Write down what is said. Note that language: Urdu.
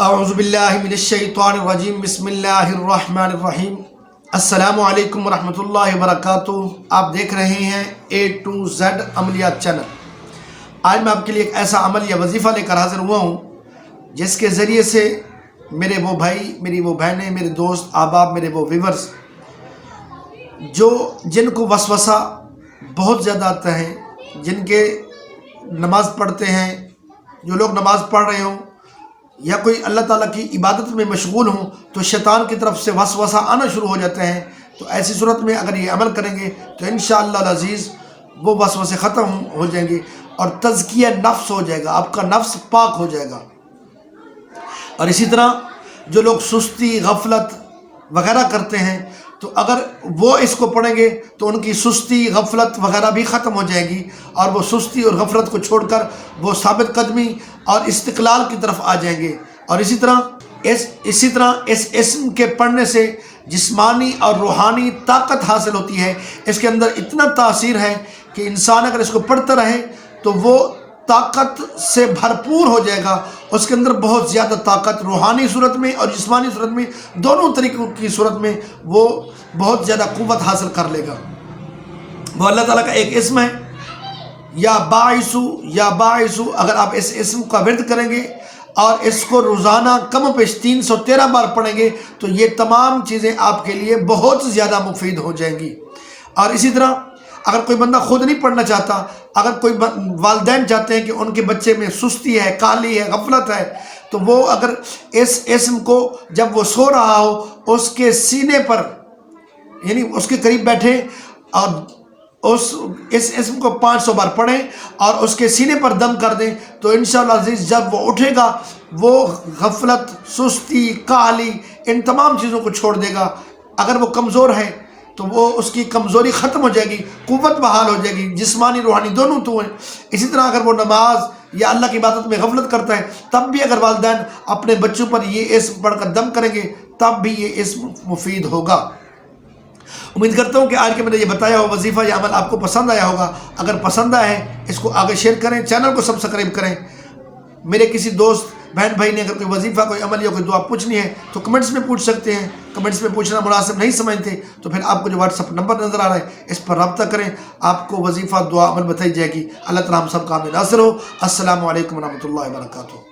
اعوذ باللہ من الشیطان الرجیم، بسم اللہ الرحمن الرحیم۔ السلام علیکم ورحمۃ اللہ وبرکاتہ۔ آپ دیکھ رہے ہیں A to Z عملیات چینل۔ آج میں آپ کے لیے ایک ایسا عمل یا وظیفہ لے کر حاضر ہوا ہوں جس کے ذریعے سے میرے وہ بھائی، میری وہ بہنیں، میرے دوست احباب، میرے وہ ویورز جن کو وسوسہ بہت زیادہ آتا ہے، جن کے نماز پڑھتے ہیں، جو لوگ نماز پڑھ رہے ہوں یا کوئی اللہ تعالیٰ کی عبادت میں مشغول ہوں تو شیطان کی طرف سے وسوسہ آنا شروع ہو جاتے ہیں، تو ایسی صورت میں اگر یہ عمل کریں گے تو انشاءاللہ العزیز وہ وسوسے ختم ہو جائیں گے اور تزکیہ نفس ہو جائے گا، آپ کا نفس پاک ہو جائے گا۔ اور اسی طرح جو لوگ سستی، غفلت وغیرہ کرتے ہیں تو اگر وہ اس کو پڑھیں گے تو ان کی سستی، غفلت وغیرہ بھی ختم ہو جائے گی اور وہ سستی اور غفلت کو چھوڑ کر وہ ثابت قدمی اور استقلال کی طرف آ جائیں گے۔ اور اسی طرح اس اسم کے پڑھنے سے جسمانی اور روحانی طاقت حاصل ہوتی ہے۔ اس کے اندر اتنا تاثیر ہے کہ انسان اگر اس کو پڑھتا رہے تو وہ طاقت سے بھرپور ہو جائے گا، اس کے اندر بہت زیادہ طاقت روحانی صورت میں اور جسمانی صورت میں، دونوں طریقوں کی صورت میں وہ بہت زیادہ قوت حاصل کر لے گا۔ وہ اللہ تعالیٰ کا ایک اسم ہے یا باعث۔ اگر آپ اس اسم کا ورد کریں گے اور اس کو روزانہ کم پیش 313 بار پڑھیں گے تو یہ تمام چیزیں آپ کے لیے بہت زیادہ مفید ہو جائیں گی۔ اور اسی طرح اگر کوئی بندہ خود نہیں پڑھنا چاہتا، اگر کوئی والدین چاہتے ہیں کہ ان کے بچے میں سستی ہے، کالی ہے، غفلت ہے، تو وہ اگر اس اسم کو جب وہ سو رہا ہو اس کے سینے پر، یعنی اس کے قریب بیٹھے اور اس اسم کو 500 بار پڑھیں اور اس کے سینے پر دم کر دیں تو انشاءاللہ عزیز جب وہ اٹھے گا وہ غفلت، سستی، کالی ان تمام چیزوں کو چھوڑ دے گا۔ اگر وہ کمزور ہے تو وہ اس کی کمزوری ختم ہو جائے گی، قوت بحال ہو جائے گی، جسمانی روحانی دونوں تو ہیں۔ اسی طرح اگر وہ نماز یا اللہ کی عبادت میں غفلت کرتا ہے تب بھی اگر والدین اپنے بچوں پر یہ اسم پڑھ کر دم کریں گے تب بھی یہ اسم مفید ہوگا۔ امید کرتا ہوں کہ آج کے میں نے یہ بتایا ہو وظیفہ یا عمل آپ کو پسند آیا ہوگا۔ اگر پسند آیا ہے اس کو آگے شیئر کریں، چینل کو سبسکرائب کریں۔ میرے کسی دوست، بہن بھائی نے اگر کوئی وظیفہ، کوئی عمل یا کوئی دعا پوچھنی ہے تو کمنٹس میں پوچھ سکتے ہیں۔ کمنٹس میں پوچھنا مناسب نہیں سمجھتے تو پھر آپ کو جو واٹس ایپ نمبر نظر آ رہا ہے اس پر رابطہ کریں، آپ کو وظیفہ، دعا، عمل بتائی جائے گی۔ اللہ تعالیٰ ہم سب کا حامی ناصر ہو۔ السلام علیکم ورحمۃ اللہ وبرکاتہ۔